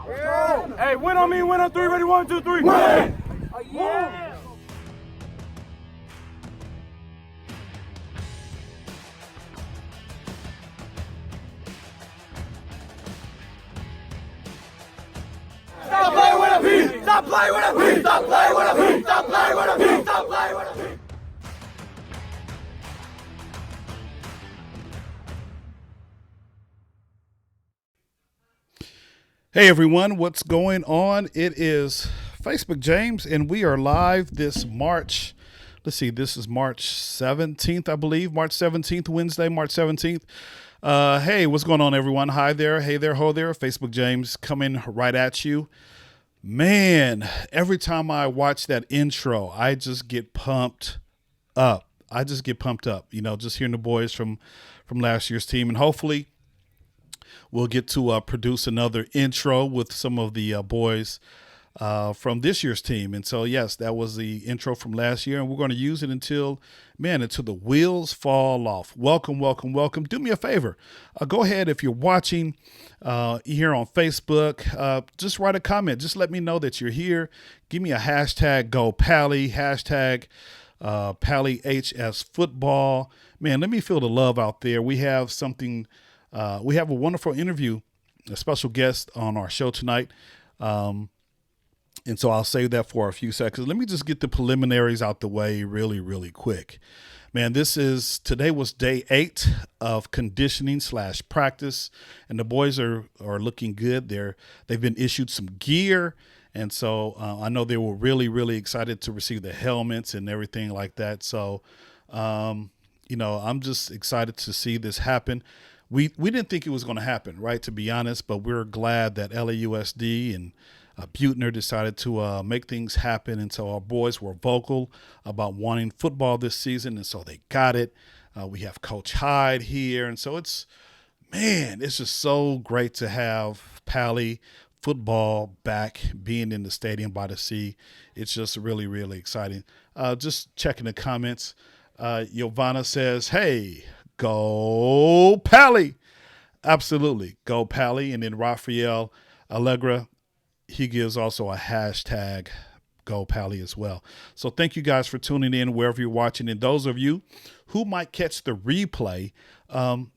Hey, win on me, win on three, ready, 1, 2, 3. Win! Oh, yeah. Stop playing with a P! Stop playing with a P! Stop playing with a P! Stop playing with a P! Stop playing with a P! Hey everyone, what's going on? It is Facebook James, and we are live this March. Let's see, this is March 17th, I believe. March 17th, Wednesday, March 17th. Hey, what's going on, everyone? Hi there, hey there, ho there. Facebook James coming right at you. Man, every time I watch that intro, I just get pumped up. Just hearing the boys from last year's team, and hopefully we'll get to produce another intro with some of the boys from this year's team. And so, yes, that was the intro from last year, and we're going to use it until the wheels fall off. Welcome, welcome, welcome. Do me a favor. Go ahead, if you're watching here on Facebook, just write a comment. Just let me know that you're here. Give me a hashtag Go Pali, hashtag palihsfootball. Man, let me feel the love out there. We have something. We have a wonderful interview, a special guest on our show tonight. And so I'll save that for a few seconds. Let me just get the preliminaries out the way really, really quick. Man, today was day 8 of conditioning / practice, and the boys are looking good. They've been issued some gear. And so I know they were really, really excited to receive the helmets and everything like that. So, I'm just excited to see this happen. We didn't think it was going to happen, right, to be honest, but we're glad that LAUSD and Butner decided to make things happen. And so our boys were vocal about wanting football this season, and so they got it. We have Coach Hyde here, and so it's just so great to have Pali football back, being in the stadium by the sea. It's just really, really exciting. Just checking the comments. Giovanna says, hey, go Pali. Absolutely. Go Pali. And then Rafael Allegra, he gives also a hashtag Go Pali as well. So thank you guys for tuning in wherever you're watching. And those of you who might catch the replay,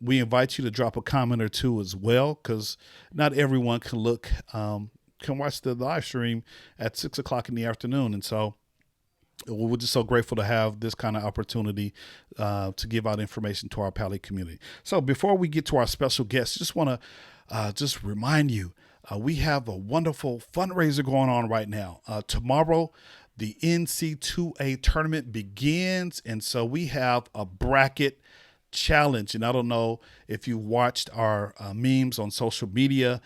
we invite you to drop a comment or two as well, because not everyone can watch the live stream at 6 o'clock in the afternoon. And so we're just so grateful to have this kind of opportunity to give out information to our Pali community. So before we get to our special guests, just want to just remind you, we have a wonderful fundraiser going on right now. Tomorrow, the NC2A tournament begins, and so we have a bracket challenge. And I don't know if you watched our memes on social media.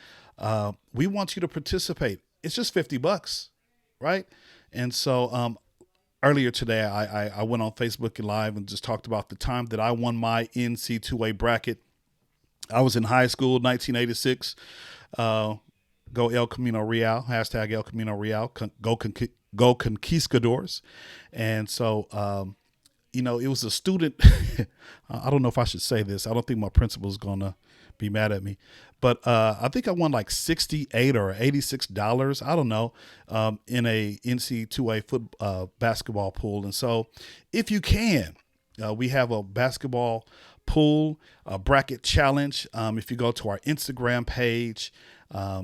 We want you to participate. It's just $50, right? And so earlier today, I went on Facebook Live and just talked about the time that I won my NC2A bracket. I was in high school, 1986. Go El Camino Real, hashtag El Camino Real, go Conquistadors. And so, it was a student. I don't know if I should say this. I don't think my principal is going to be mad at me. But I think I won like $68 or $86, I don't know, in a NC2A basketball pool. And so if you can, we have a basketball pool bracket challenge. If you go to our Instagram page,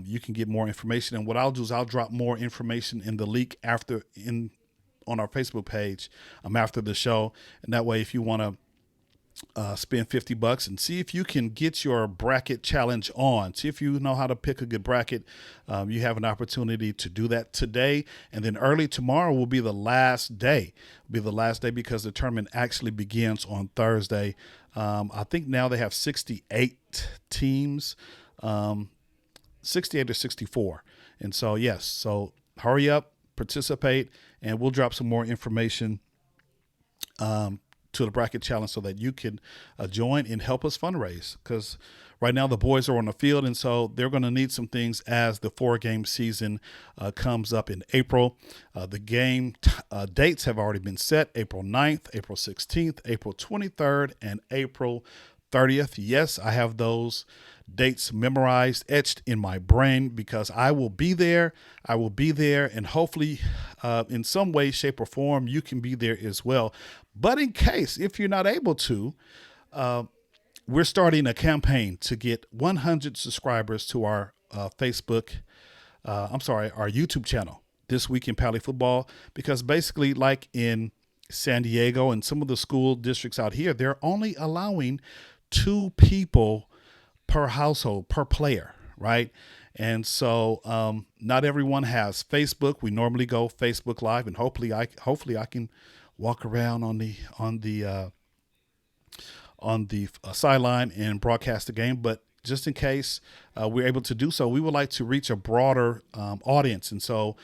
you can get more information. And what I'll do is I'll drop more information in the link on our Facebook page after the show. And that way, if you want to spend $50 and see if you can get your bracket challenge on. See if you know how to pick a good bracket. You have an opportunity to do that today, and then early tomorrow will be the last day. Because the tournament actually begins on Thursday. I think now they have 68 teams, 68 or 64, and so yes. So hurry up, participate, and we'll drop some more information to the bracket challenge so that you can join and help us fundraise, because right now the boys are on the field, and so they're going to need some things as the 4-game season comes up in April. The game dates have already been set: April 9th, April 16th, April 23rd, and April 30th. Yes, I have those dates memorized, etched in my brain because I will be there. I will be there, and hopefully, in some way, shape, or form, you can be there as well. But in case, if you're not able to, we're starting a campaign to get 100 subscribers to our Facebook, our YouTube channel this week in Pali football, because basically, like in San Diego and some of the school districts out here, they're only allowing 2 people per household, per player, right? And so not everyone has Facebook. We normally go Facebook Live, and hopefully I can walk around on the sideline and broadcast the game. But just in case we're able to do so, we would like to reach a broader audience. And so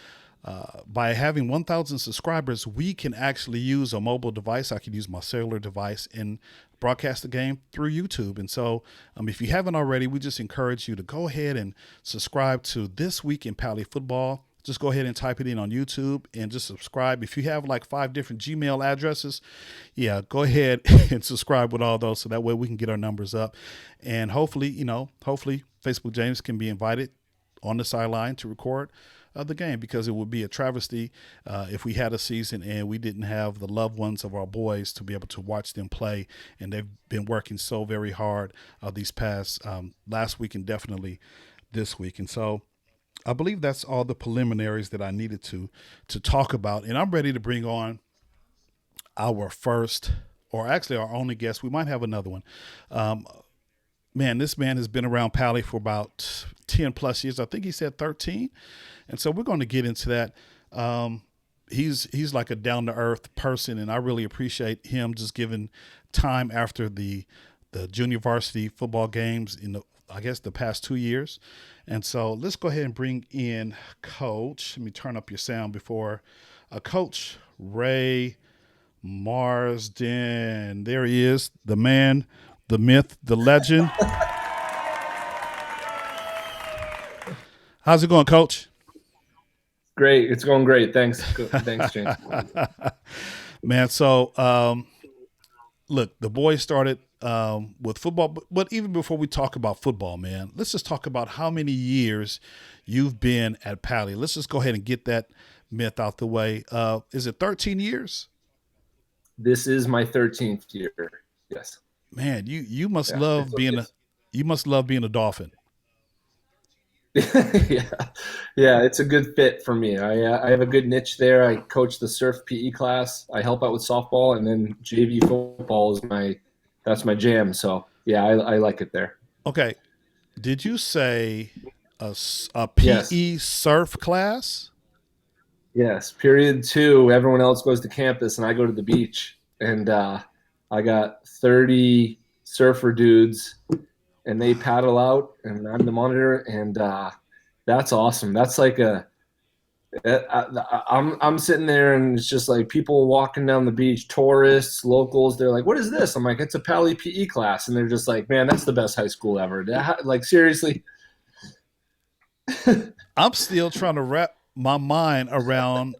by having 1,000 subscribers, we can actually use a mobile device. I can use my cellular device and broadcast the game through YouTube. And so if you haven't already, we just encourage you to go ahead and subscribe to This Week in Pali Football. Just go ahead and type it in on YouTube and just subscribe. If you have like 5 different Gmail addresses, yeah, go ahead and subscribe with all those, so that way we can get our numbers up. And hopefully Facebook James can be invited on the sideline to record the game, because it would be a travesty if we had a season and we didn't have the loved ones of our boys to be able to watch them play. And they've been working so very hard these past last week and definitely this week. And so I believe that's all the preliminaries that I needed to talk about. And I'm ready to bring on our first, or actually our only guest. We might have another one. Man, this man has been around Pali for about 10 plus years. I think he said 13. And so we're going to get into that. He's like a down to earth person, and I really appreciate him just giving time after the junior varsity football games in the past 2 years. And so let's go ahead and bring in Coach. Let me turn up your sound before Coach Ray Marsden. There he is, the man, the myth, the legend. How's it going, Coach? Great. It's going great. Thanks. Thanks, James. Man, so look, the boys started with football, but even before we talk about football, man, let's just talk about how many years you've been at Pali. Let's just go ahead and get that myth out the way. Is it 13 years? This is my 13th year. Yes. Man, you must love being a Dolphin. Yeah, it's a good fit for me. I have a good niche there. I coach the surf PE class. I help out with softball, and then JV football is that's my jam. So yeah, I like it there. Okay, did you say a PE Yes. surf class? Yes. Period 2. Everyone else goes to campus, and I go to the beach. And I got 30 surfer dudes, and they paddle out, and I'm the monitor, and that's awesome. That's like I'm sitting there, and it's just like people walking down the beach, tourists, locals. They're like, "What is this?" I'm like, "It's a Pali PE class," and they're just like, "Man, that's the best high school ever." Like seriously. I'm still trying to wrap my mind around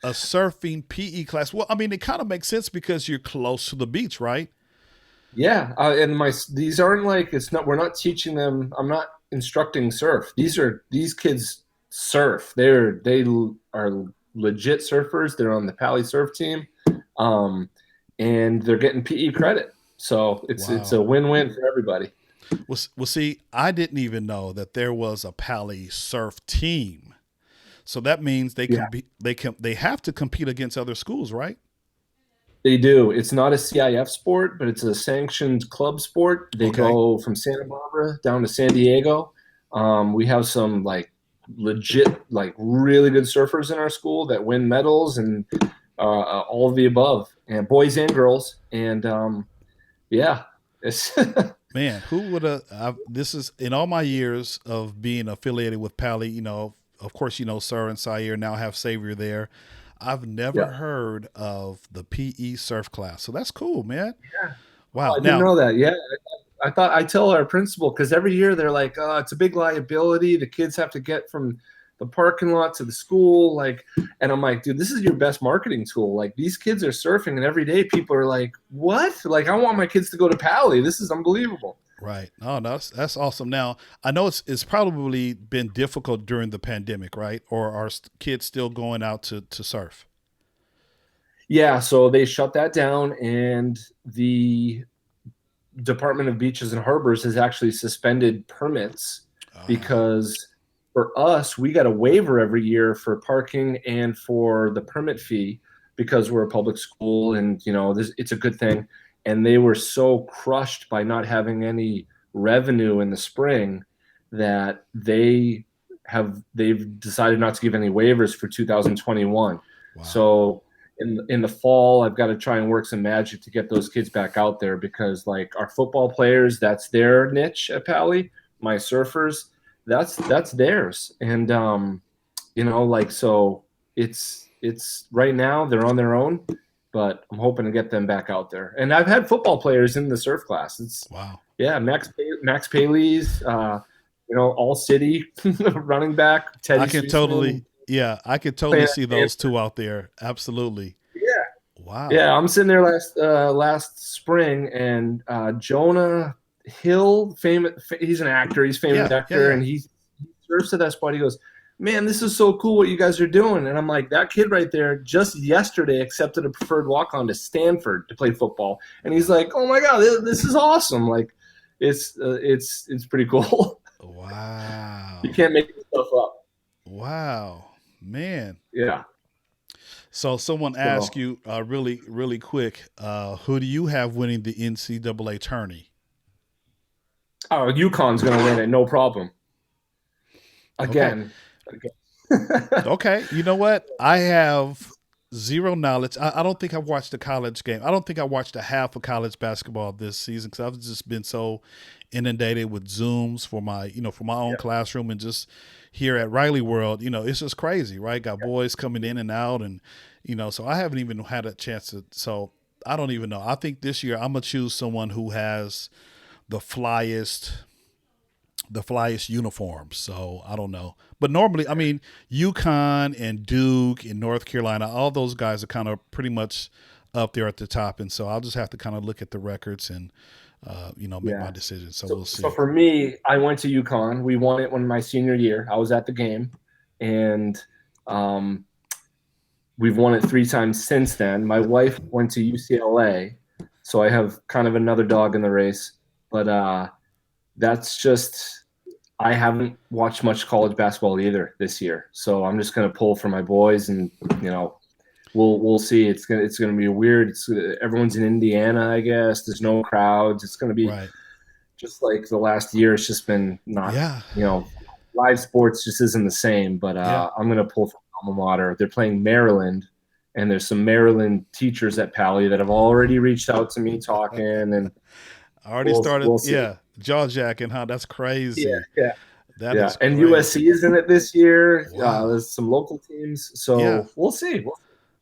a surfing PE class. Well, I mean, it kind of makes sense because you're close to the beach, right? Yeah, and these aren't like we're not teaching them. I'm not instructing surf. These kids surf. They are legit surfers. They're on the Pali surf team, and they're getting PE credit. So it's a win-win for everybody. Well, see, I didn't even know that there was a Pali surf team. So that means they have to compete against other schools, right? They do. It's not a CIF sport, but it's a sanctioned club sport. They go from Santa Barbara down to San Diego. We have some like legit, like really good surfers in our school that win medals and all of the above, and boys and girls. And it's Man, who would have? This is in all my years of being affiliated with Pali. Of course, Sir and Sayer now have Savior there. I've never heard of the PE surf class, so that's cool, man. Yeah. Wow. I didn't know that. Yeah, I tell our principal, because every year they're like, "Oh, it's a big liability. The kids have to get from the parking lot to the school. Like, and I'm like, dude, this is your best marketing tool. Like, these kids are surfing, and every day people are like, what? Like, I want my kids to go to Pali. This is unbelievable. Right. Oh, no, that's awesome. Now, I know it's probably been difficult during the pandemic, right? Or are kids still going out to surf? Yeah, so they shut that down, and the Department of Beaches and Harbors has actually suspended permits because for us, we got a waiver every year for parking and for the permit fee because we're a public school, and it's a good thing. And they were so crushed by not having any revenue in the spring that they've decided not to give any waivers for 2021. Wow. So in the fall, I've got to try and work some magic to get those kids back out there, because like our football players, that's their niche at Pali. My surfers, that's theirs. And so it's right now they're on their own, but I'm hoping to get them back out there. And I've had football players in the surf class. It's wow. Yeah, Max Paley's, all city running back. Teddy I can Sweetman. I could totally see those two out there. Absolutely. Yeah. Wow. Yeah, I'm sitting there last spring, and Jonah Hill, he's an actor. He's a famous actor, and he surfs at that spot. He goes, man, this is so cool what you guys are doing. And I'm like, that kid right there just yesterday accepted a preferred walk-on to Stanford to play football. And he's like, oh my God, this is awesome. Like, it's pretty cool. Wow. You can't make this stuff up. Wow, man. Yeah. So someone asked you really, really quick, who do you have winning the NCAA tourney? Oh, UConn's going to win it, no problem. Again. Okay. You know what? I have zero knowledge. I don't think I've watched a college game. I don't think I watched a half of college basketball this season because I've just been so inundated with Zooms for my own classroom, and just here at Riley World, it's just crazy, right? Got boys coming in and out, and so I haven't even had a chance to. So I don't even know. I think this year I'm gonna choose someone who has the flyest uniforms. So I don't know. But normally, I mean, UConn and Duke and North Carolina, all those guys are kind of pretty much up there at the top. And so I'll just have to kind of look at the records and, make my decision. So we'll see. So for me, I went to UConn. We won it when my senior year. I was at the game. And we've won it 3 times since then. My wife went to UCLA. So I have kind of another dog in the race. But that's just – I haven't watched much college basketball either this year, so I'm just going to pull for my boys, and we'll see. It's gonna be weird. Everyone's in Indiana, I guess. There's no crowds. It's going to be just like the last year. It's just been not. Live sports just isn't the same. But I'm going to pull for alma mater. They're playing Maryland, and there's some Maryland teachers at Pali that have already reached out to me talking, and already started. We'll jaw jacking, huh? That's crazy. Yeah. That is and crazy. USC is in it this year. Wow. There's some local teams, so we'll see.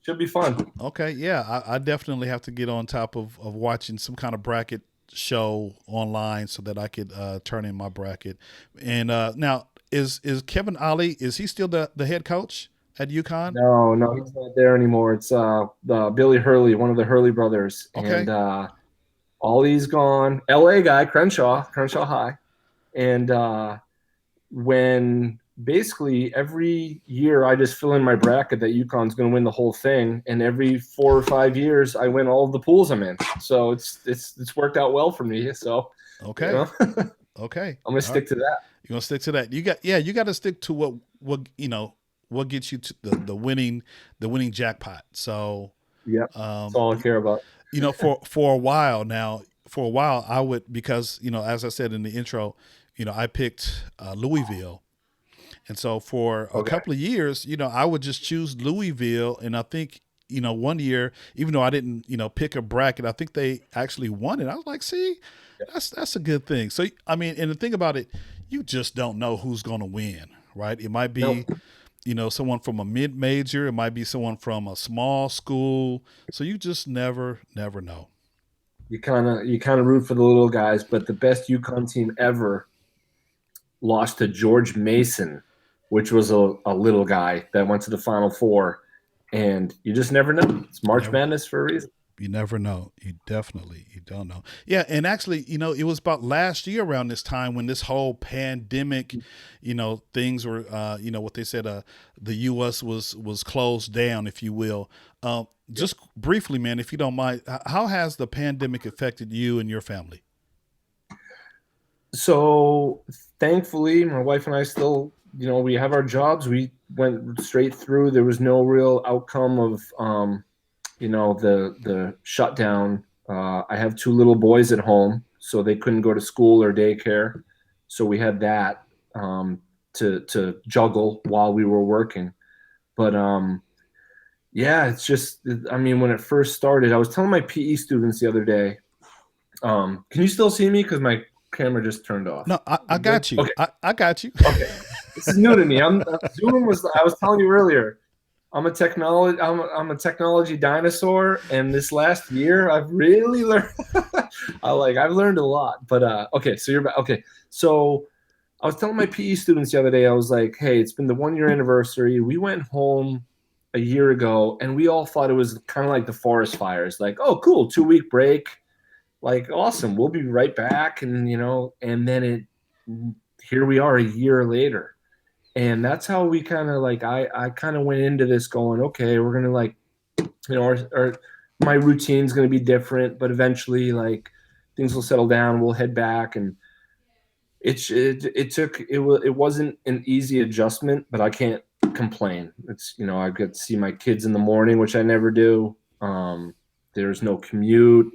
Should be fun. Okay, yeah, I definitely have to get on top of watching some kind of bracket show online so that I could turn in my bracket. And now, is Kevin Ollie? Is he still the head coach at UConn? No, he's not there anymore. It's Billy Hurley, one of the Hurley brothers, and Ollie's gone. LA guy, Crenshaw High. And when basically every year I just fill in my bracket that UConn's going to win the whole thing, and every 4 or 5 years I win all of the pools I'm in. So it's worked out well for me. So okay. I'm going to stick to that. You're going to stick to that. You got to stick to what gets you to the winning jackpot. So that's all I care about. For a while I would, because, as I said in the intro, I picked Louisville. And so for a couple of years, I would just choose Louisville. And I think, one year, even though I didn't, pick a bracket, I think they actually won it. I was like, see, that's a good thing. So, I mean, and the thing about it, you just don't know who's going to win, right? It might be, someone from a mid-major. It might be someone from a small school. So you just never know. You kind of root for the little guys, but the best UConn team ever lost to George Mason which was a little guy that went to the Final Four. And you just never know. It's March Never. Madness for a reason. You never know. You don't know. Yeah, and actually, it was about last year around this time when this whole pandemic, things were, what they said, the U.S. was closed down, if you will. Just briefly, man, if you don't mind, how has the pandemic affected you and your family? So thankfully, my wife and I still, we have our jobs. We went straight through. There was no real outcome of, the shutdown. I have two little boys at home, so they couldn't go to school or daycare. So we had that to juggle while we were working. But yeah, it's just, I mean, when it first started, I was telling my PE students the other day. Can you still see me? Because my camera just turned off. No, I You good? got you. Okay. I got you. Okay. This is new to me. Zoom was. I was telling you earlier. I'm a technology dinosaur, and this last year I've really learned. I've learned a lot. But okay, so you're back. Okay, so I was telling my PE students the other day. I was like, hey, it's been the 1 year anniversary. We went home a year ago, and we all thought it was kind of like the forest fires. Like, oh, cool, 2 week break. Like, awesome, we'll be right back. And and then here we are a year later. And that's how we kind of I kind of went into this going, okay, we're gonna my routine's gonna be different, but eventually things will settle down. We'll head back, and it wasn't an easy adjustment, but I can't complain. It's I get to see my kids in the morning, which I never do. There's no commute.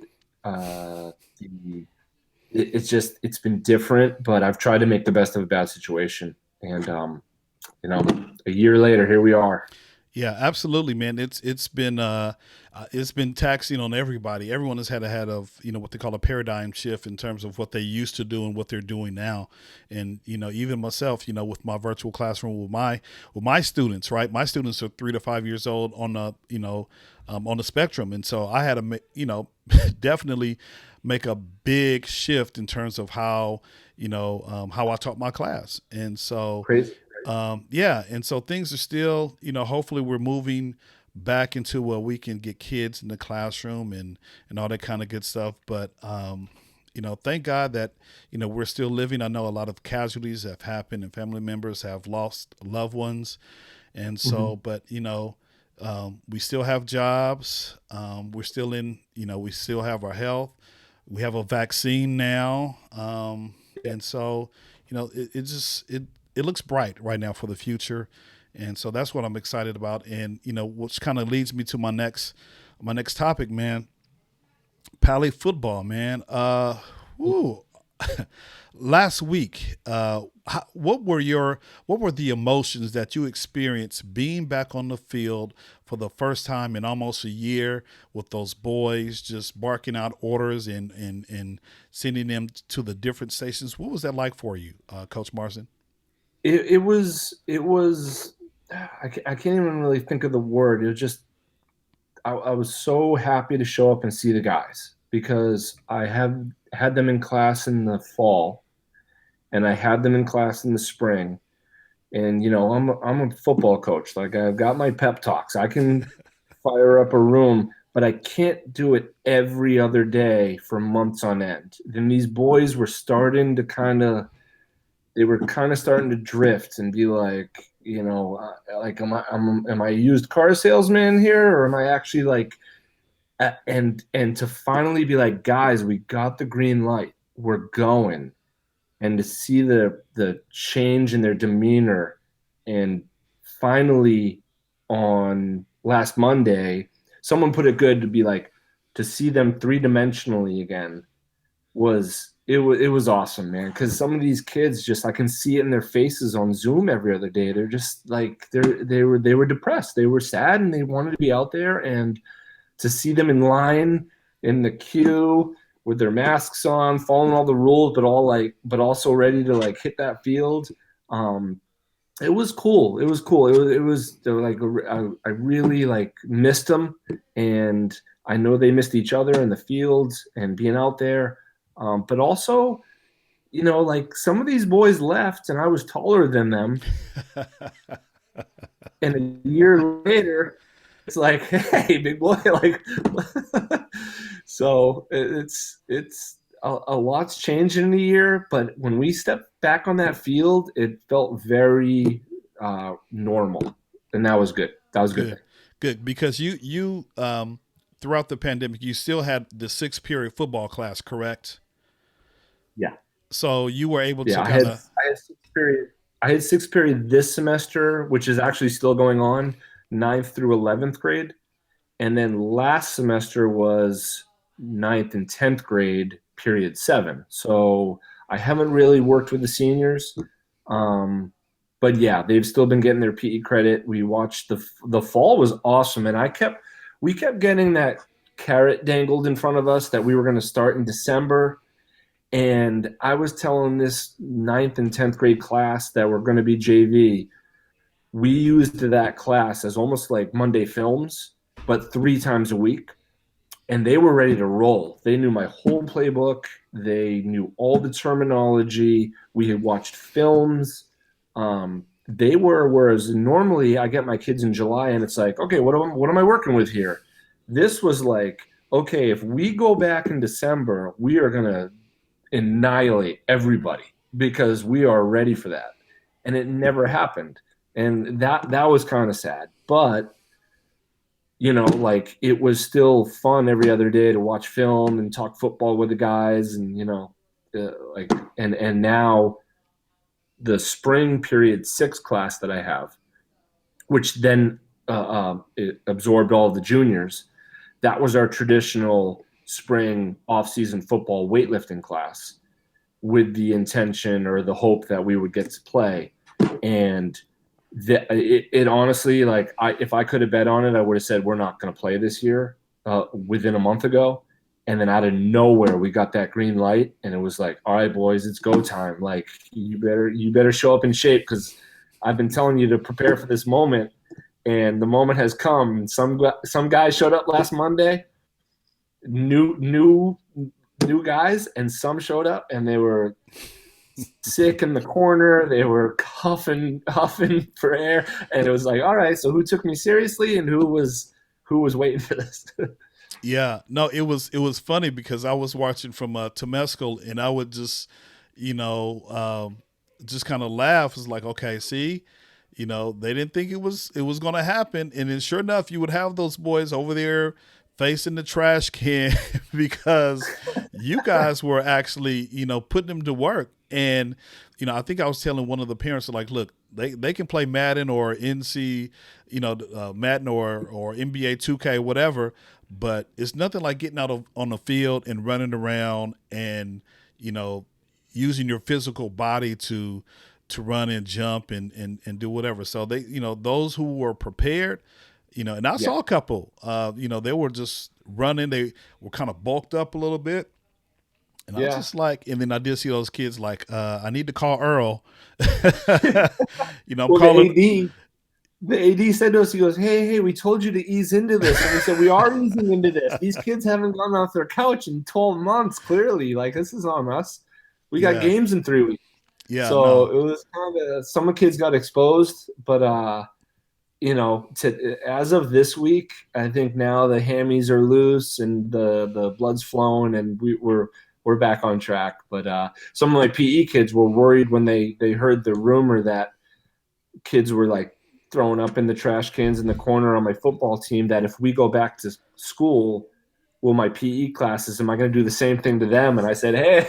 It's been different, but I've tried to make the best of a bad situation, and a year later, here we are. Yeah, absolutely, man. It's been taxing on everybody. Everyone has had a head of what they call a paradigm shift in terms of what they used to do and what they're doing now. And even myself, with my virtual classroom with my students, right? My students are 3 to 5 years old on the spectrum, and so I had to definitely make a big shift in terms of how how I taught my class, and so. Crazy. Yeah, and so things are still, hopefully we're moving back into where we can get kids in the classroom and all that kind of good stuff. But thank God that we're still living. I know a lot of casualties have happened and family members have lost loved ones, and so but we still have jobs. We're still we still have our health. We have a vaccine now, and so it looks bright right now for the future. And so that's what I'm excited about. And, which kind of leads me to my next topic, man. Pali football, man. Last week, what were the emotions that you experienced being back on the field for the first time in almost a year with those boys just barking out orders and sending them to the different stations? What was that like for you, Coach Marsden? It was I can't even really think of the word. It was just I was so happy to show up and see the guys because I have had them in class in the fall and I had them in class in the spring. And I'm a football coach. Like, I've got my pep talks. I can fire up a room, but I can't do it every other day for months on end. Then these boys were starting to starting to drift and be like, am I a used car salesman here, or am I actually and to finally be like, guys, we got the green light, we're going, and to see the change in their demeanor, and finally on last Monday, someone put it good to be like, to see them three-dimensionally again it was awesome, man. Because some of these kids, just I can see it in their faces on Zoom every other day. They're just like they were depressed, they were sad, and they wanted to be out there. And to see them in line in the queue with their masks on, following all the rules, but also ready to hit that field. It was cool. It was cool. They were I really missed them, and I know they missed each other in the fields and being out there. But also, like some of these boys left and I was taller than them. And a year later, it's like, hey, big boy, like, so it's a lot's changed in a year. But when we stepped back on that field, it felt very normal, and that was good. That was a good Good, thing. good. Because throughout the pandemic, you still had the 6 period football class, correct? Yeah, So you were able yeah. to I kind had of, I had sixth period. I had sixth period this semester, which is actually still going on, ninth through 11th grade. And then last semester was ninth and 10th grade, period 7. So I haven't really worked with the seniors. Um, but yeah, they've still been getting their PE credit. We watched the fall was awesome. And we kept getting that carrot dangled in front of us that we were going to start in December. And I was telling this ninth and 10th grade class that we're going to be JV. We used that class as almost like Monday films, but 3 times a week. And they were ready to roll. They knew my whole playbook. They knew all the terminology. We had watched films. They were, whereas normally I get my kids in July and it's like, okay, what am I working with here? This was like, okay, if we go back in December, we are going to annihilate everybody because we are ready for that. And it never happened. And that was kind of sad. But like it was still fun every other day to watch film and talk football with the guys, and like and now the spring period 6 class that I have, which then it absorbed all of the juniors. That was our traditional spring off-season football weightlifting class with the intention or the hope that we would get to play. And it honestly, like, if I could have bet on it, I would have said we're not going to play this year within a month ago. And then out of nowhere, we got that green light, and it was like, all right, boys, it's go time. Like, you better show up in shape because I've been telling you to prepare for this moment, and the moment has come. Some guys showed up last Monday, new guys, and some showed up and they were sick in the corner. They were huffing for air, and it was like, all right, so who took me seriously and who was waiting for this? yeah, no, it was funny because I was watching from Temescal and I would just, you know, just kind of laugh. It's like, okay, see, they didn't think it was going to happen, and then sure enough, you would have those boys over there facing the trash can because you guys were actually, putting them to work. And I think I was telling one of the parents, like, look, they can play Madden or NC, Madden or NBA 2K, whatever, but it's nothing like getting out on the field and running around and you know using your physical body to run and jump and do whatever. So they, those who were prepared, and I Yeah, saw a couple, they were just running. They were kind of bulked up a little bit. And I was yeah. just like, and then I did see those kids like, I need to call Earl. I'm Well, calling. the AD said to us, he goes, hey, we told you to ease into this. And we said, we are easing into this. These kids haven't gone off their couch in 12 months, clearly. Like, this is on us. We got Yeah, games in 3 weeks. yeah, So no, it was kind of, some kids got exposed, but, as of this week, I think now the hammies are loose and the blood's flowing, and we're back on track. But some of my PE kids were worried when they heard the rumor that kids were like throwing up in the trash cans in the corner on my football team, that if we go back to school, will my PE classes, am I going to do the same thing to them? And I said, hey,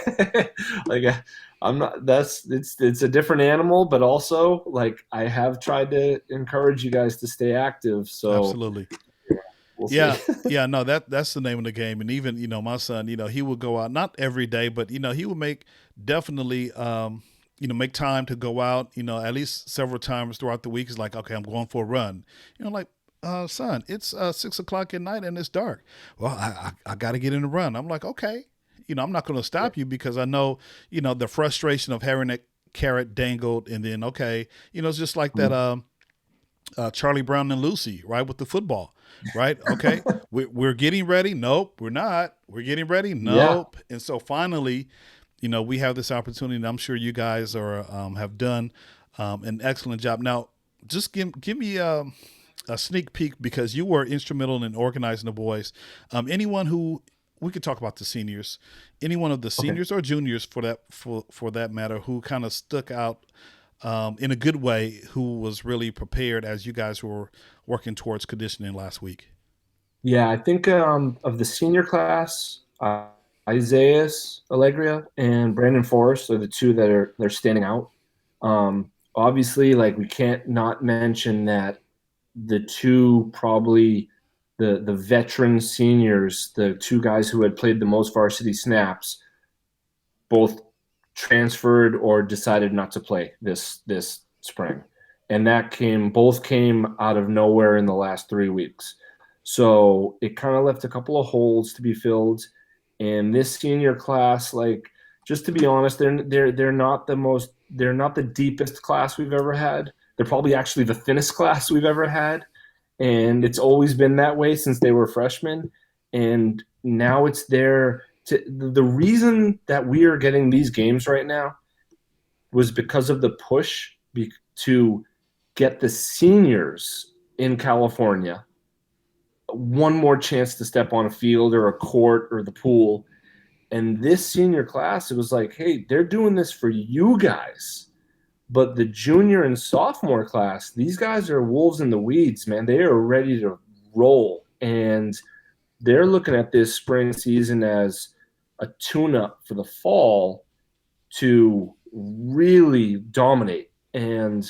like, I'm not, it's a different animal, but also, like, I have tried to encourage you guys to stay active. So absolutely. we'll see. Yeah, yeah, no, that's the name of the game. And even, my son, he would go out, not every day, but he would make definitely make time to go out, at least several times throughout the week. It's like, okay, I'm going for a run. Like, son, it's 6 o'clock at night and it's dark. Well, I got to get in the run. I'm like, okay, I'm not going to stop you because I know, the frustration of having that carrot dangled, and then, okay, it's just like that. Charlie Brown and Lucy, right, with the football, right? Okay, we're getting ready. Nope, we're not. We're getting ready. Yeah. Nope. And so finally, we have this opportunity, and I'm sure you guys are have done an excellent job. Now, just give me a sneak peek, because you were instrumental in organizing the boys. Anyone who we could talk about the seniors, any one of the Okay. seniors or juniors for that matter, who kind of stuck out in a good way, who was really prepared as you guys were working towards conditioning last week. Yeah, I think of the senior class, Isaiah Allegria and Brandon Forrest are the two that are they're standing out. Obviously, like we can't not mention that the two probably the veteran seniors, the two guys who had played the most varsity snaps, both transferred or decided not to play this spring, and that both came out of nowhere in the last 3 weeks. So it kind of left a couple of holes to be filled. And this senior class, like just to be honest, they're not they're not the deepest class we've ever had. They're probably actually the thinnest class we've ever had, and it's always been that way since they were freshmen. And now it's there. The reason that we are getting these games right now was because of the push to get the seniors in California one more chance to step on a field or a court or the pool. And this senior class, it was like, hey, they're doing this for you guys. But the junior and sophomore class, these guys are wolves in the weeds, man. They are ready to roll. And they're looking at this spring season as a tune-up for the fall to really dominate. And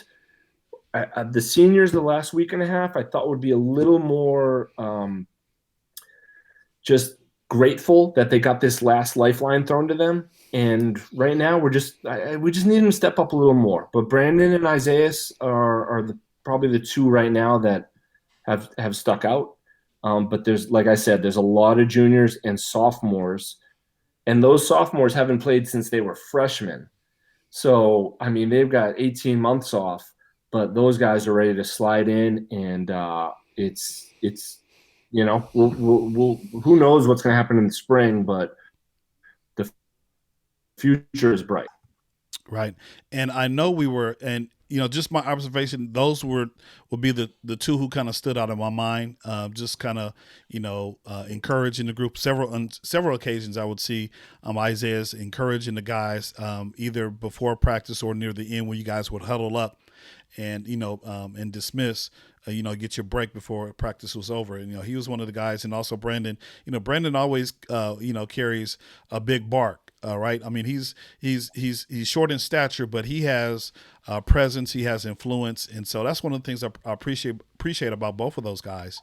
the seniors the last week and a half, I thought would be a little more just grateful that they got this last lifeline thrown to them. And right now, we just need them to step up a little more. But Brandon and Isaiah are probably the two right now that have stuck out. But there's, like I said, there's a lot of juniors and sophomores, and those sophomores haven't played since they were freshmen. So I mean, they've got 18 months off, but those guys are ready to slide in, and it's we'll who knows what's going to happen in the spring, but the future is bright. Right. And I know just my observation, those would be the two who kind of stood out in my mind. Just kind of, encouraging the group. On several occasions, I would see Isaiah's encouraging the guys either before practice or near the end, when you guys would huddle up and and dismiss. Get your break before practice was over. And he was one of the guys, and also Brandon. Brandon always carries a big bark. Right. I mean, he's short in stature, but he has presence. He has influence, and so that's one of the things I appreciate about both of those guys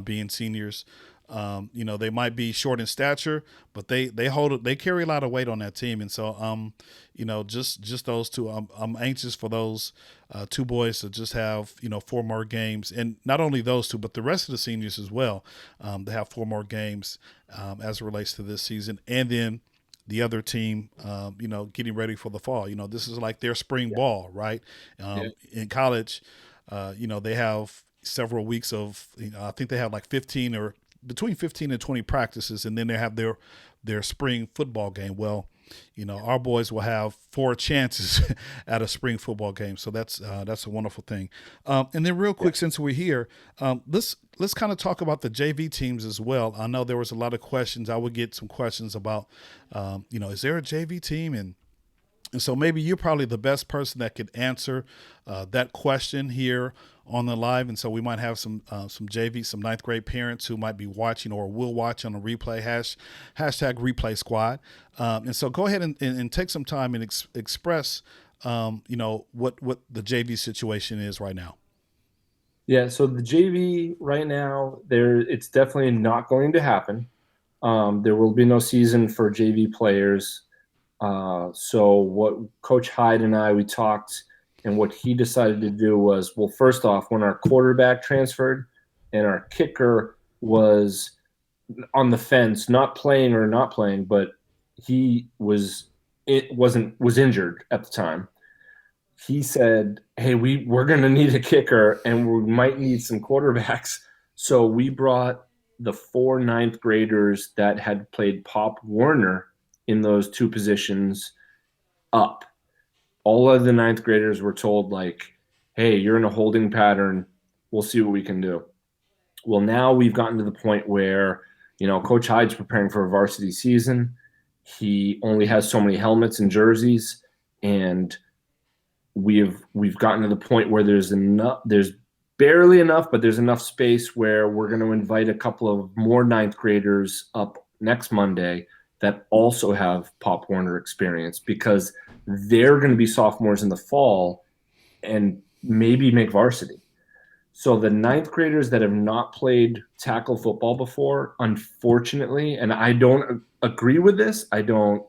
being seniors. They might be short in stature, but they carry a lot of weight on that team, and so just those two. I'm anxious for those two boys to just have 4 more games, and not only those two, but the rest of the seniors as well. To have 4 more games as it relates to this season, and then the other team, getting ready for the fall. This is like their spring ball, right? In college, they have several weeks of, I think they have like 15 or between 15 and 20 practices, and then they have their spring football game. Well, our boys will have 4 chances at a spring football game. So that's a wonderful thing. And then real quick, since we're here, let's kind of talk about the JV teams as well. I know there was a lot of questions. I would get some questions about, is there a JV team? And so maybe you're probably the best person that could answer that question here on the live. And so we might have some JV, some 9th grade parents who might be watching or will watch on a replay, hashtag replay squad. And so go ahead and take some time and express, what the JV situation is right now. Yeah, so the JV right now, it's definitely not going to happen. There will be no season for JV players. So what Coach Hyde and we talked, and what he decided to do was, well, first off, when our quarterback transferred and our kicker was on the fence, not playing or not playing, but he was injured at the time. He said, hey, we're going to need a kicker, and we might need some quarterbacks. So we brought the 4 9th graders that had played Pop Warner in those two positions up. All of the ninth graders were told, like, hey, you're in a holding pattern. We'll see what we can do. Well, now we've gotten to the point where, Coach Hyde's preparing for a varsity season. He only has so many helmets and jerseys, and we've gotten to the point where there's barely enough, but there's enough space where we're going to invite a couple of more ninth graders up next Monday that also have Pop Warner experience, because they're going to be sophomores in the fall and maybe make varsity. So the ninth graders that have not played tackle football before, unfortunately, and I don't agree with this. I don't.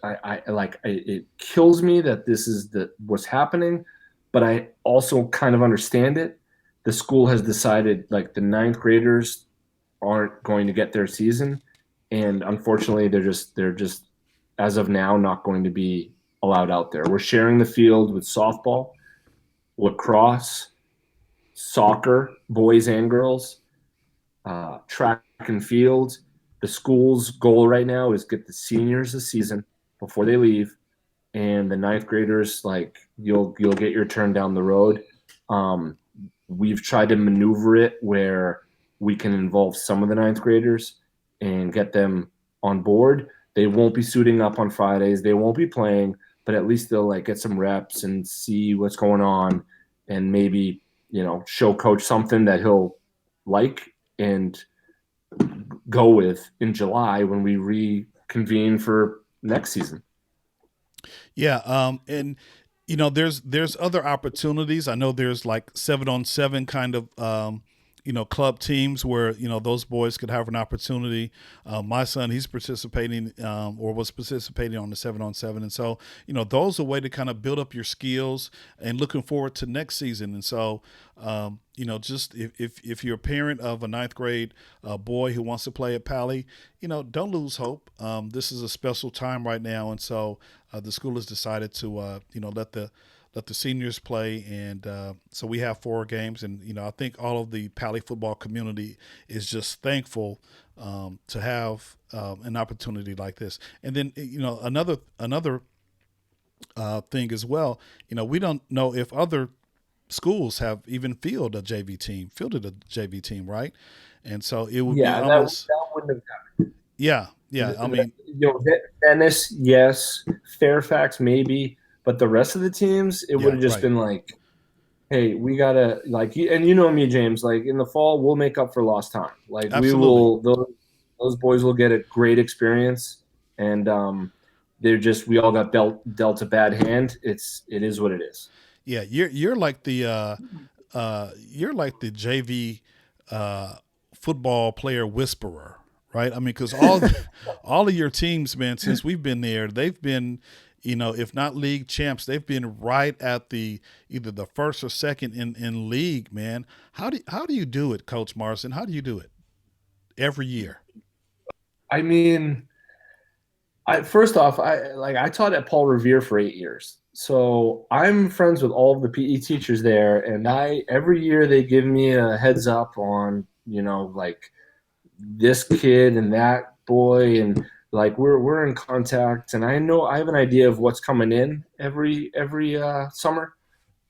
It kills me that this is what's happening, but I also kind of understand it. The school has decided, like, the ninth graders aren't going to get their season, and unfortunately, they're just as of now not going to be allowed out there. We're sharing the field with softball, lacrosse, soccer, boys and girls, track and field. The school's goal right now is get the seniors a season before they leave, and the ninth graders, like, you'll get your turn down the road. We've tried to maneuver it where we can involve some of the ninth graders and get them on board. They won't be suiting up on Fridays. They won't be playing, but at least they'll, like, get some reps and see what's going on, and maybe, show coach something that he'll like and go with in July when we reconvene for next season. Yeah. And there's other opportunities. I know there's like 7-on-7 kind of, club teams where, those boys could have an opportunity. My son, he's participating or was participating on the 7-on-7. And so, those are a way to kind of build up your skills and looking forward to next season. And so, just if you're a parent of a ninth grade boy who wants to play at Pali, don't lose hope. This is a special time right now. And so the school has decided to, let the seniors play, and so we have 4 games, and I think all of the Pali football community is just thankful to have an opportunity like this. And then another thing as well, we don't know if other schools have even fielded a JV team, right? And so it would be almost that wouldn't have happened. Yeah. I mean, Venice, yes, Fairfax, maybe. But the rest of the teams, it would have just been like, hey, we gotta, like, and me, James, like, in the fall, we'll make up for lost time. Like, absolutely. those boys will get a great experience, and we all got dealt a bad hand. It is what it is. Yeah, you're like the JV football player whisperer, right? I mean, because all of your teams, man, since we've been there, they've been, if not league champs, they've been right at either the first or second in league, man. How do you do it, Coach Marston? How do you do it every year? I mean, first off, I taught at Paul Revere for 8 years. So I'm friends with all of the PE teachers there, and every year they give me a heads up on, like, this kid and that boy, and like we're in contact, and I know I have an idea of what's coming in every summer.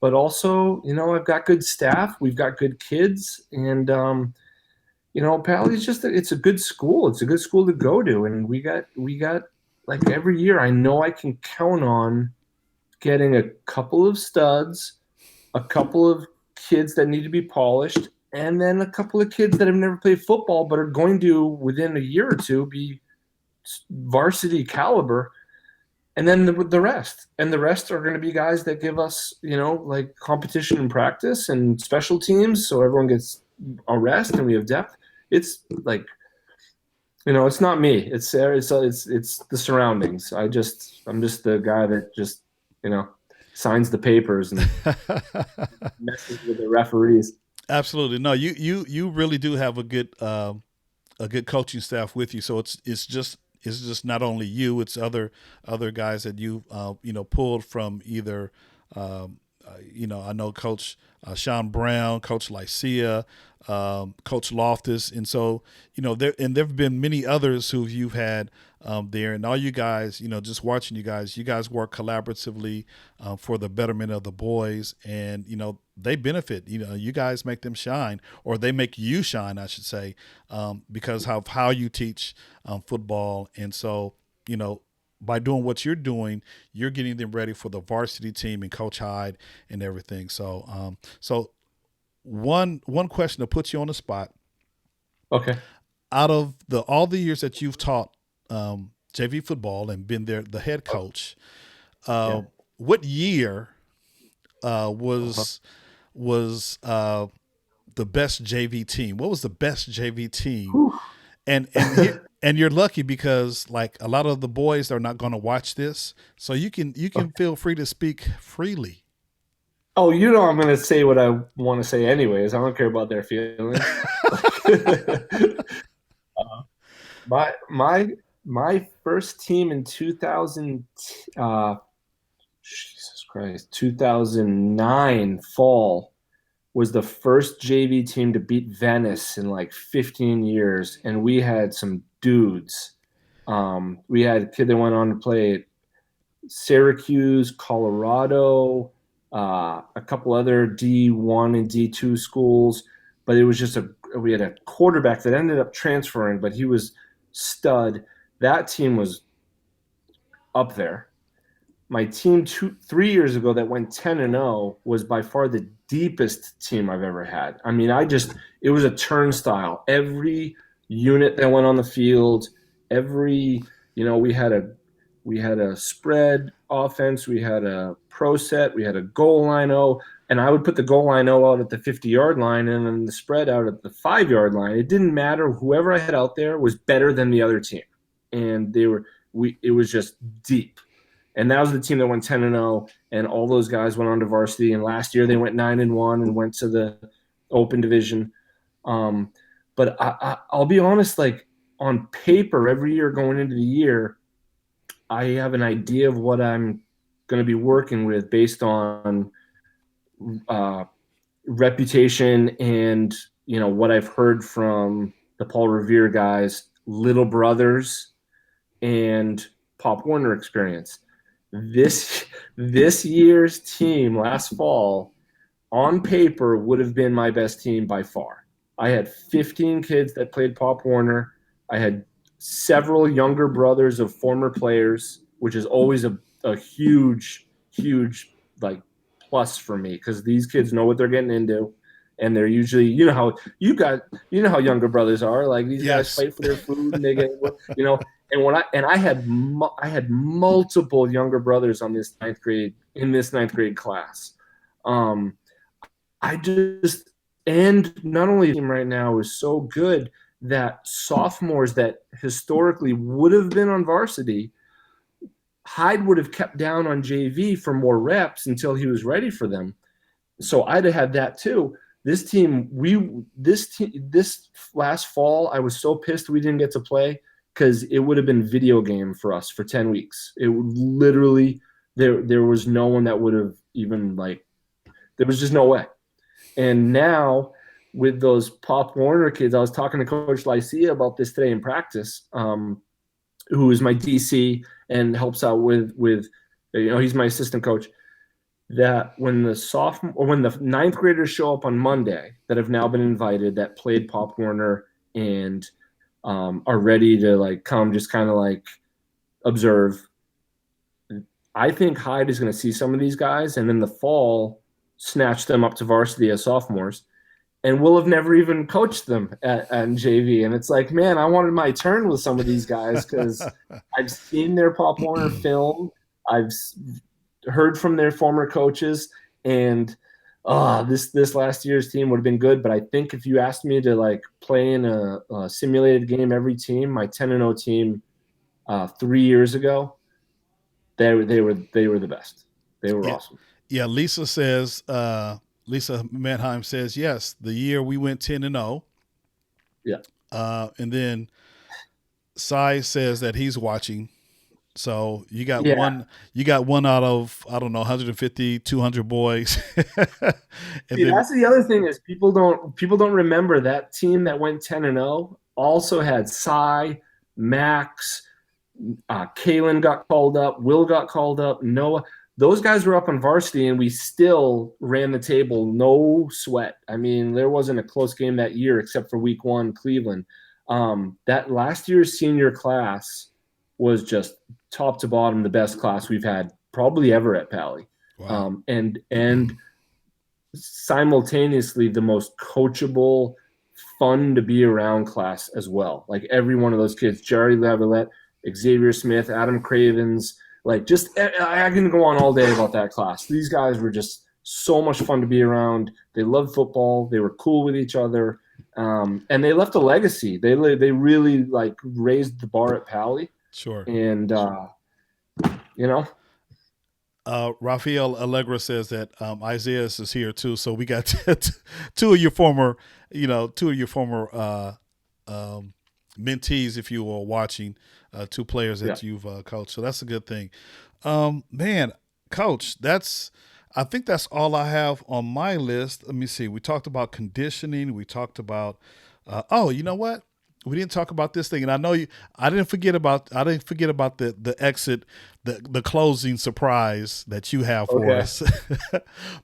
But also, I've got good staff, we've got good kids, and Pali's it's a good school. It's a good school to go to, and we got like, every year I know I can count on getting a couple of studs, a couple of kids that need to be polished, and then a couple of kids that have never played football but are going to, within a year or two, be varsity caliber, and then the rest. And the rest are going to be guys that give us, like, competition and practice and special teams, so everyone gets a rest and we have depth. It's like, it's not me. It's the surroundings. I'm just the guy that just, signs the papers and messes with the referees. Absolutely. No, you really do have a good coaching staff with you. So it's just not only you, it's other guys that you pulled from either I know Coach Sean Brown, Coach Lycia, Coach Loftus, and so there've been many others who you've had there, and all you guys, just watching you guys work collaboratively for the betterment of the boys, and they benefit. You guys make them shine, or they make you shine, I should say, because of how you teach football, and so by doing what you're doing, you're getting them ready for the varsity team and Coach Hyde and everything. So one question to put you on the spot. Okay. Out of all the years that you've taught JV football and been there, the head coach, what year was the best JV team? What was the best JV team? Whew. And you're lucky because like a lot of the boys are not going to watch this, so you can feel free to speak freely. Oh, I'm going to say what I want to say anyways. I don't care about their feelings. My first team in 2009 fall was the first JV team to beat Venice in like 15 years, and we had some dudes. We had a kid that went on to play at Syracuse, Colorado, a couple other D1 and D2 schools, but it was just we had a quarterback that ended up transferring, but he was stud. That team was up there. My team 3 years ago that went 10-0 was by far the deepest team I've ever had. I mean, it was a turnstile. Every unit that went on the field, we had a spread offense, we had a pro set, we had a goal line O, and I would put the goal line O out at the 50-yard line and then the spread out at the 5-yard line. It didn't matter. Whoever I had out there was better than the other team. And it was just deep. And that was the team that went 10-0, and all those guys went on to varsity. And last year they went 9-1 and went to the open division. But I'll be honest, like on paper, every year going into the year, I have an idea of what I'm going to be working with based on reputation and what I've heard from the Paul Revere guys, little brothers, and Pop Warner experience. This year's team last fall, on paper, would have been my best team by far. I had 15 kids that played Pop Warner. I had several younger brothers of former players, which is always a huge like plus for me because these kids know what they're getting into, and they're usually how younger brothers are. Like these guys fight for their food and they get And I had multiple younger brothers on this ninth grade class. And not only the team right now is so good that sophomores that historically would have been on varsity, Hyde would have kept down on JV for more reps until he was ready for them. So I'd have had that too. This last fall, I was so pissed we didn't get to play, because it would have been video game for us for 10 weeks. It would literally, there was no one that would have even there was just no way. And now with those Pop Warner kids, I was talking to Coach Lycia about this today in practice, who is my DC and helps out with he's my assistant coach, that when the ninth graders show up on Monday that have now been invited, that played Pop Warner and are ready to come just kind of observe. I think Hyde is going to see some of these guys and in the fall snatch them up to varsity as sophomores, and we'll have never even coached them at JV. And it's like, man, I wanted my turn with some of these guys because I've seen their Pop Warner film. I've heard from their former coaches, and this last year's team would have been good. But I think if you asked me to play in a simulated game every team, my 10-0 team 3 years ago, they were the best. They were awesome. Yeah, Lisa Manheim says yes. The year we went 10-0. Yeah. And then Sai says that he's watching. So you got Yeah. one out of, I don't know, 150, 200 boys. And See, then, that's the other thing is people don't remember that team that went 10-0 also had Cy, Max, Kalen got called up, Will got called up, Noah. Those guys were up on varsity, and we still ran the table, no sweat. I mean, there wasn't a close game that year except for week 1, Cleveland. That last year's senior class was just top to bottom the best class we've had probably ever at Pali. wow. And simultaneously the most coachable, fun to be around class as well. Like every one of those kids, Jerry Lavalette, Xavier Smith, Adam Cravens, like just I can go on all day about that class. These guys were just so much fun to be around. They loved football. They were cool with each other, and they left a legacy. They really like raised the bar at Pali, Sure. and you know. Rafael Allegra says that Isaiah is here too. So we got two of your former, mentees, if you were watching, two players that you've coached. So that's a good thing. Man, Coach, I think that's all I have on my list. Let me see. We talked about conditioning. We talked about. You know what? We didn't talk about this thing, and I know you. I didn't forget about the exit, the closing surprise that you have for us.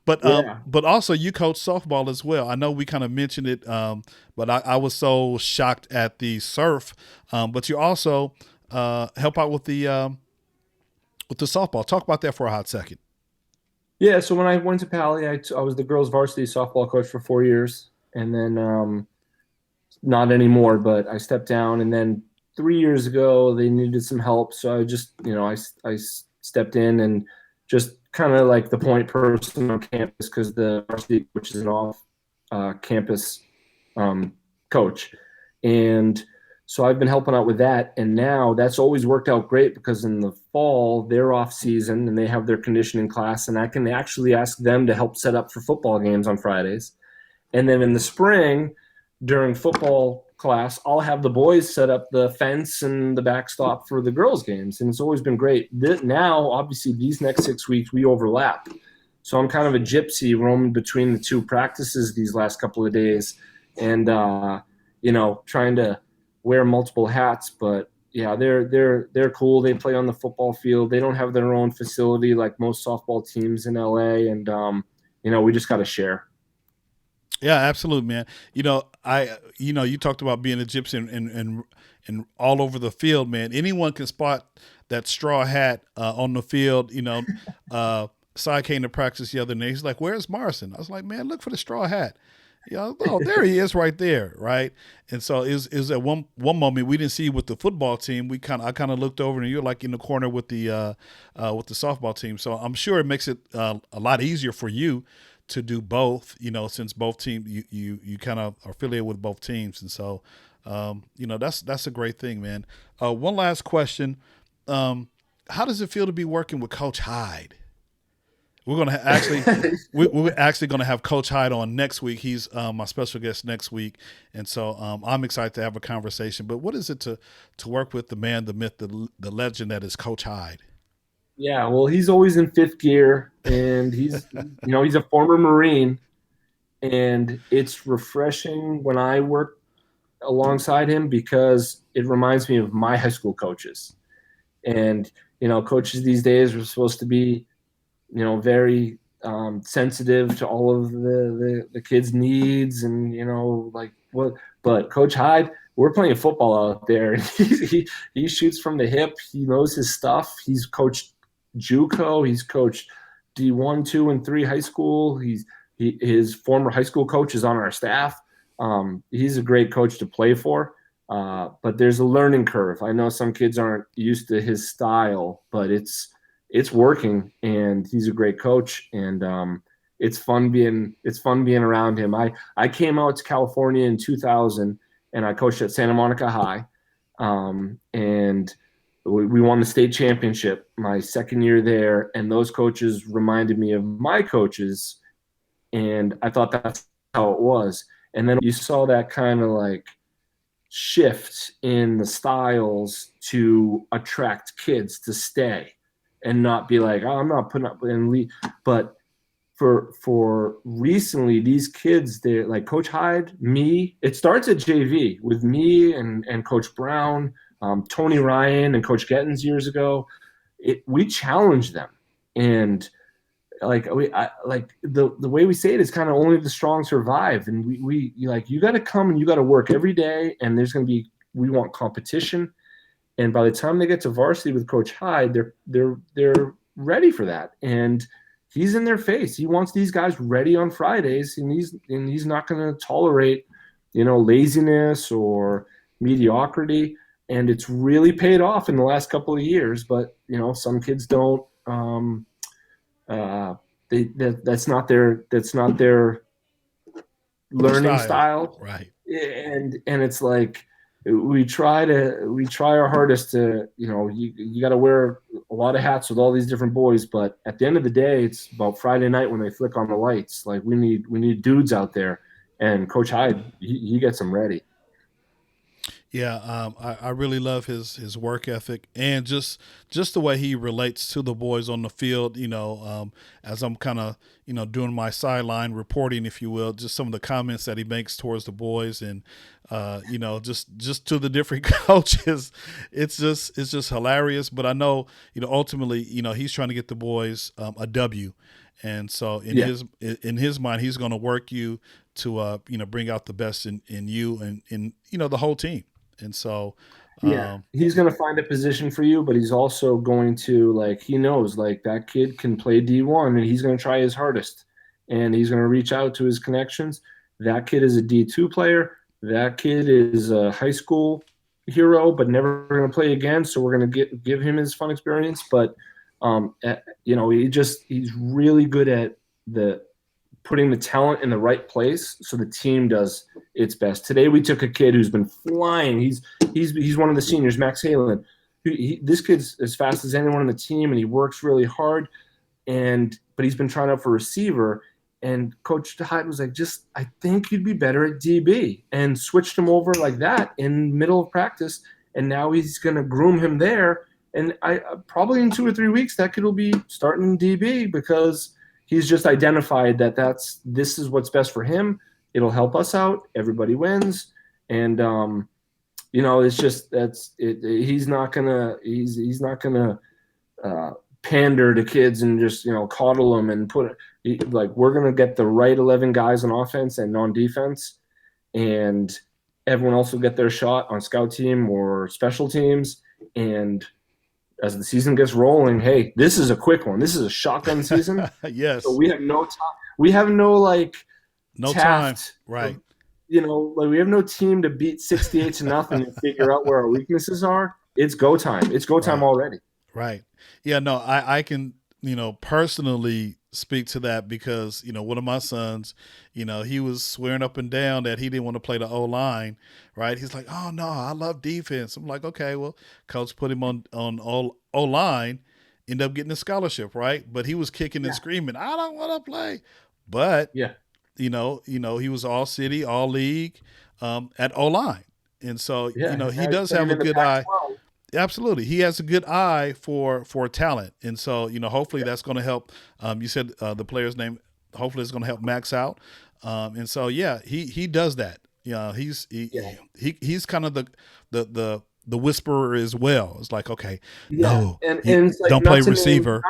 But also you coach softball as well. I know we kind of mentioned it, but I was so shocked at the surf. But you also help out with the softball. Talk about that for a hot second. Yeah, so when I went to Pali, I was the girls' varsity softball coach for 4 years, and then not anymore, but I stepped down. And then 3 years ago, they needed some help, so I just, I stepped in and just kind of like the point person on campus because the varsity coach is an off-campus coach, and so I've been helping out with that, and now that's always worked out great because in the fall they're off season and they have their conditioning class, and I can actually ask them to help set up for football games on Fridays. And then in the spring, during football class, I'll have the boys set up the fence and the backstop for the girls' games, and it's always been great. Now, obviously, these next 6 weeks we overlap, so I'm kind of a gypsy roaming between the two practices these last couple of days, and trying to wear multiple hats. But yeah, they're cool. They play on the football field. They don't have their own facility like most softball teams in LA, and we just got to share. Yeah, absolutely, man. You talked about being a gypsy and all over the field, man. Anyone can spot that straw hat on the field. Cy came to practice the other day. He's like, "Where's Morrison?" I was like, "Man, look for the straw hat." Oh, there he is, right there, right. And so it was at one moment we didn't see you with the football team. I kind of looked over and you're like in the corner with the softball team. So I'm sure it makes it a lot easier for you to do both, since both teams you kind of are affiliated with both teams, and so that's a great thing, man. One last question: how does it feel to be working with Coach Hyde? We're gonna we're actually gonna have Coach Hyde on next week. He's my special guest next week, and so I'm excited to have a conversation. But what is it to work with the man, the myth, the legend that is Coach Hyde? Yeah, well, he's always in fifth gear, and he's a former Marine, and it's refreshing when I work alongside him because it reminds me of my high school coaches. And coaches these days are supposed to be, very sensitive to all of the kids' needs, and But Coach Hyde, we're playing football out there, and he shoots from the hip. He knows his stuff. He's coached JUCO. He's coached D1, 2, and 3 high school. His former high school coach is on our staff. He's a great coach to play for, but there's a learning curve. I know some kids aren't used to his style, but it's working, and he's a great coach, and it's fun being around him. I came out to California in 2000, and I coached at Santa Monica High, and we won the state championship my second year there, and those coaches reminded me of my coaches, and I thought that's how it was. And then you saw that kind of like shift in the styles to attract kids to stay and not be like, oh, I'm not putting up and leave. But for recently, these kids, they're like Coach Hyde, me. It starts at JV with me and Coach Brown, Tony Ryan, and Coach Gettins years ago. We challenge them, and like the way we say it is kind of only the strong survive, and we like, you got to come and you got to work every day, and we want competition, and by the time they get to varsity with Coach Hyde, they're ready for that, and he's in their face. He wants these guys ready on Fridays, and he's not going to tolerate, laziness or mediocrity. And it's really paid off in the last couple of years. But some kids don't. That's not their learning style. Right. And it's like, we try our hardest to, you got to wear a lot of hats with all these different boys, but at the end of the day, it's about Friday night when they flick on the lights. Like, we need dudes out there, and Coach Hyde, he gets them ready. Yeah, I really love his work ethic, and just the way he relates to the boys on the field. As I'm kind of doing my sideline reporting, if you will, just some of the comments that he makes towards the boys, and just to the different coaches, it's just hilarious. But I know ultimately he's trying to get the boys a W, and so in his mind, he's going to work you to bring out the best in you and in the whole team. And so, he's going to find a position for you, but he's also going to, he knows, that kid can play D1, and he's going to try his hardest, and he's going to reach out to his connections. That kid is a D2 player. That kid is a high school hero, but never going to play again. So we're going to give him his fun experience. But, he's really good at putting the talent in the right place so the team does its best. Today we took a kid who's been flying. He's one of the seniors, Max Halen. This kid's as fast as anyone on the team, and he works really hard. But he's been trying out for receiver, and Coach Hyde was like, I think you'd be better at DB, and switched him over like that in middle of practice. And now he's going to groom him there. And I probably in 2 or 3 weeks that kid will be starting DB, because he's just identified that this is what's best for him. It'll help us out. Everybody wins. And, it's just, he's not gonna pander to kids and just, coddle them and we're going to get the right 11 guys on offense and on defense, and everyone else will get their shot on scout team or special teams. And as the season gets rolling, hey, this is a quick one. This is a shotgun season. Yes. So we have no time. We have no time. Right. We have no team to beat 68-0 and figure out where our weaknesses are. It's go time. It's go time already. Right. Yeah, no, I can, personally speak to that, because, one of my sons, he was swearing up and down that he didn't want to play the O-line, right? He's like, oh, no, I love defense. I'm like, okay, well, coach put him on O-line, ended up getting a scholarship, right? But he was kicking and screaming, I don't want to play. But, he was all city, all league at O-line. And so, he does have a good eye. Absolutely. He has a good eye for talent. And so, hopefully that's going to help. You said the player's name, hopefully it's going to help Max out. And so, he does that. He's kind of the whisperer as well. It's like, okay, no, and it's like, don't play receiver.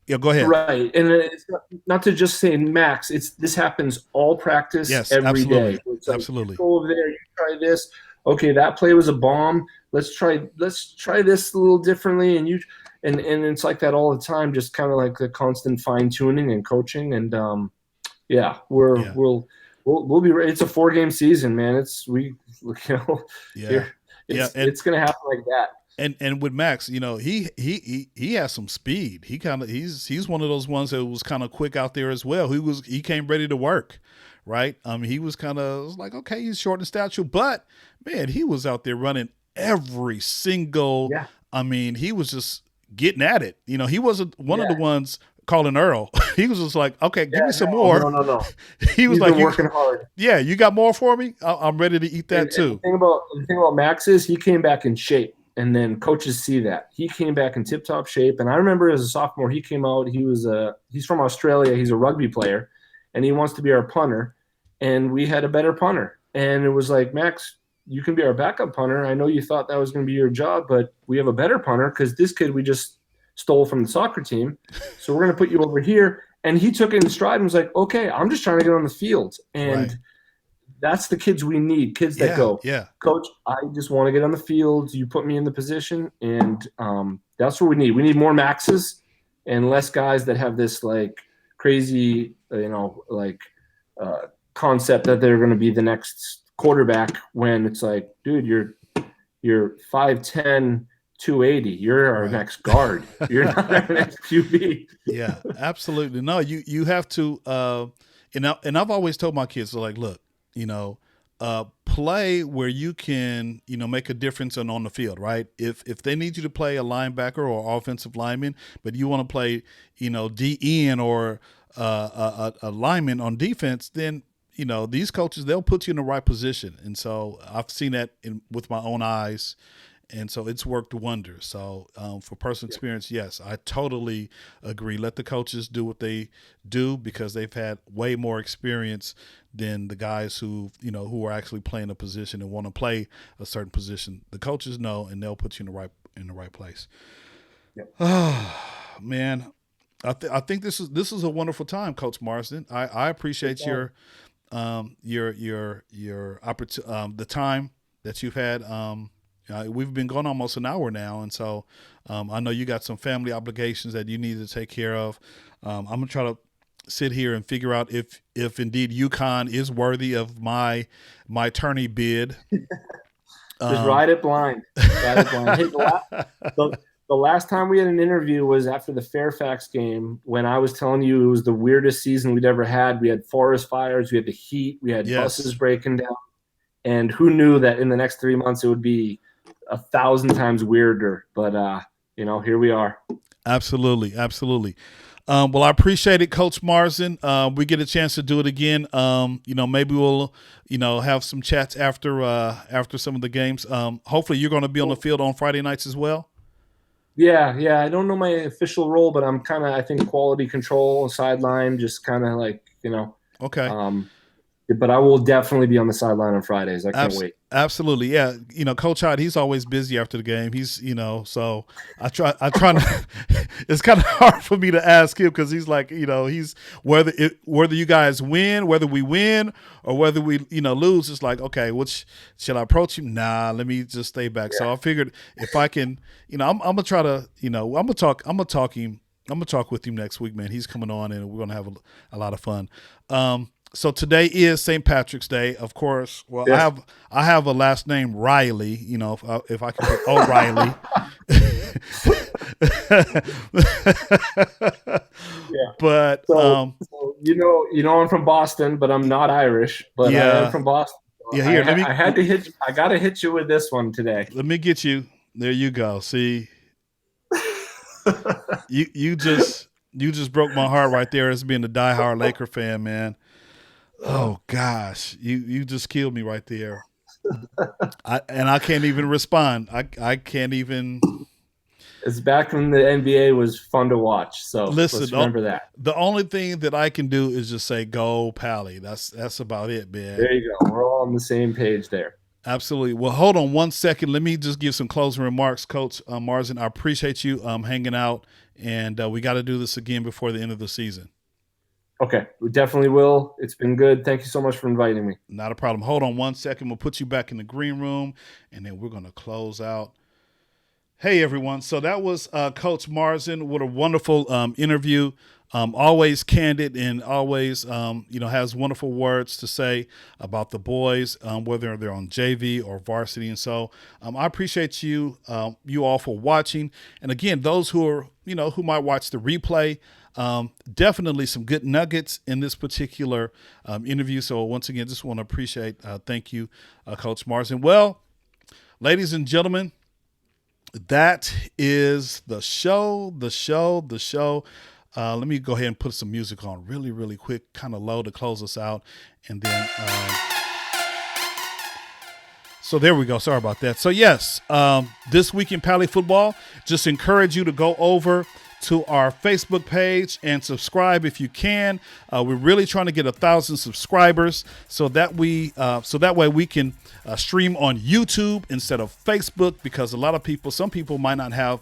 Go ahead. Right. And it's not to just say Max, this happens all practice every day. It's like, absolutely. Go over there, you try this. Okay, that play was a bomb. Let's try this a little differently, and it's like that all the time, just kind of like the constant fine tuning and coaching, and we'll be ready. It's a 4-game season, man. It's gonna happen like that. And with Max, he has some speed. He's one of those ones that was kind of quick out there as well. He came ready to work. Right. He was kind of like, okay, he's short in stature, but man, he was out there running every single, he was just getting at it. He wasn't one of the ones calling Earl. He was just like, okay, give me some no, more. No. He was He's like, been working hard. yeah, you got more for me? I'm ready to eat that too. And the thing about Max is he came back in shape, and then coaches see that. He came back in tip-top shape, and I remember as a sophomore, he came out. He's from Australia. He's a rugby player, and he wants to be our punter, and we had a better punter. And it was like, Max, you can be our backup punter. I know you thought that was going to be your job, but we have a better punter because this kid we just stole from the soccer team. So we're going to put you over here. And he took it in stride and was like, okay, I'm just trying to get on the field. And that's the kids we need, kids that go, Coach, I just want to get on the field. You put me in the position. And that's what we need. We need more Maxes and less guys that have this like crazy, concept that they're going to be the next quarterback when it's like, dude, you're 5'10", 280. You're our next guard. You're not our next QB. Yeah, absolutely. No, you have to. And I've always told my kids, like, look, play where you can, make a difference on the field, right? If they need you to play a linebacker or offensive lineman, but you want to play, DN or a lineman on defense, then these coaches, they'll put you in the right position. And so I've seen that with my own eyes. And so it's worked wonders. So for personal experience, yes, I totally agree. Let the coaches do what they do because they've had way more experience than the guys who are actually playing a position and want to play a certain position. The coaches know, and they'll put you in the right place. Yep. Oh, man, I think this is a wonderful time, Coach Marsden. I appreciate your opportunity, the time that you've had. We've been going almost an hour now, and so I know you got some family obligations that you need to take care of. I'm gonna try to sit here and figure out if indeed UConn is worthy of my tourney bid. Just ride it blind. Hey, the last time we had an interview was after the Fairfax game when I was telling you it was the weirdest season we'd ever had. We had forest fires, we had the heat, we had buses breaking down, and who knew that in the next 3 months it would be 1,000 times weirder. But here we are. Absolutely. Well, I appreciate it, Coach Marsden. We get a chance to do it again. Maybe we'll, have some chats after some of the games. Hopefully you're going to be on the field on Friday nights as well. Yeah. I don't know my official role, but I'm kind of, I think, quality control, sideline, just kind of like, Okay. But I will definitely be on the sideline on Fridays. I can't wait. Absolutely. Yeah. Coach Hyde, he's always busy after the game. He's, so I try to, it's kind of hard for me to ask him because he's like, he's whether you guys win, whether we win or whether we, lose, it's like, okay, should I approach him? Nah, let me just stay back. Yeah. So I figured if I can, I'm going to try to, I'm going to talk with him next week, man. He's coming on and we're going to have a lot of fun. So today is St. Patrick's Day, of course. Well, yes. I have a last name Riley. If I can put O'Reilly. Yeah. But so, I'm from Boston, but I'm not Irish. But I am from Boston. So yeah, here. I got to hit you with this one today. Let me get you. There you go. See, you just broke my heart right there as being a diehard Laker fan, man. Oh gosh, you just killed me right there. I can't even respond. I can't even. It's back when the NBA was fun to watch. So listen, let's remember that. The only thing that I can do is just say "Go Pali." That's about it, man. There you go. We're all on the same page there. Absolutely. Well, hold on 1 second. Let me just give some closing remarks, Coach Marsden. I appreciate you hanging out, and we got to do this again before the end of the season. Okay, we definitely will. It's been good. Thank you so much for inviting me. Not a problem. Hold on 1 second. We'll put you back in the green room, and then we're going to close out. Hey, everyone. So that was Coach Marsden. What a wonderful interview. Always candid and always, has wonderful words to say about the boys, whether they're on JV or varsity. And so I appreciate you all for watching. And again, those who are, who might watch the replay, definitely some good nuggets in this particular interview. So once again, just want to thank you, Coach Marsden. Well, ladies and gentlemen, that is the show. Let me go ahead and put some music on really, really quick, kind of low to close us out. And then, so there we go. Sorry about that. So yes, this week in Pali football, just encourage you to go over to our Facebook page and subscribe if you can. We're really trying to get 1,000 subscribers so that way we can stream on YouTube instead of Facebook, because some people might not have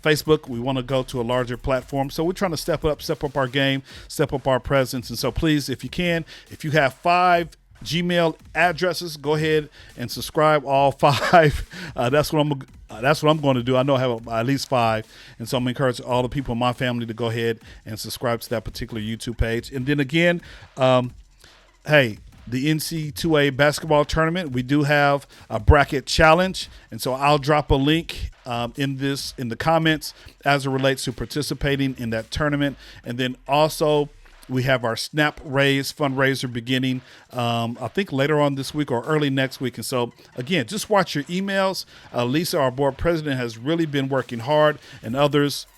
Facebook. We want to go to a larger platform, so we're trying to step up our game, step up our presence. And so please, if you can, if you have 5 Gmail addresses, go ahead and subscribe all 5. That's what I'm going to do. I know I have at least 5, and so I'm encouraging all the people in my family to go ahead and subscribe to that particular YouTube page. And then again, hey, the NC2A basketball tournament, we do have a bracket challenge, and so I'll drop a link in the comments as it relates to participating in that tournament. And then also, we have our Snap Raise fundraiser beginning, I think later on this week or early next week. And so, again, just watch your emails. Lisa, our board president, has really been working hard, and others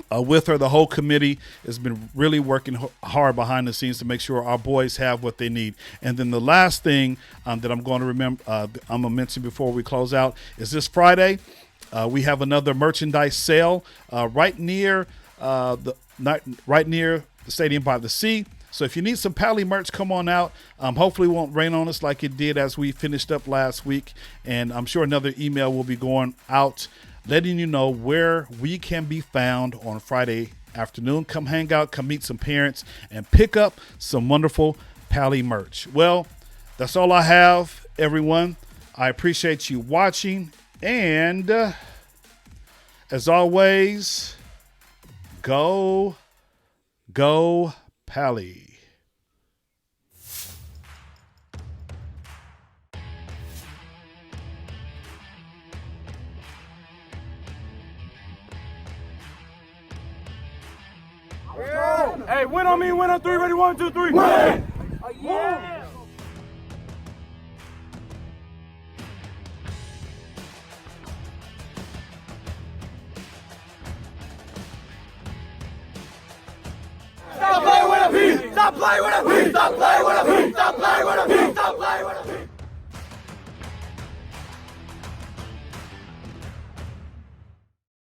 with her. The whole committee has been really working hard behind the scenes to make sure our boys have what they need. And then the last thing that I'm going to mention before we close out is this Friday, we have another merchandise sale right near the Stadium by the Sea. So if you need some Pali merch, come on out. Hopefully it won't rain on us like it did as we finished up last week. And I'm sure another email will be going out letting you know where we can be found on Friday afternoon. Come hang out, come meet some parents, and pick up some wonderful Pali merch. Well, that's all I have, everyone. I appreciate you watching. And as always, go Pali. Hey, win on me, win on 3, ready, 1, 2, 3. Win! Yeah! Stop playing with a P! Stop playing with a P! Stop playing with a P! Stop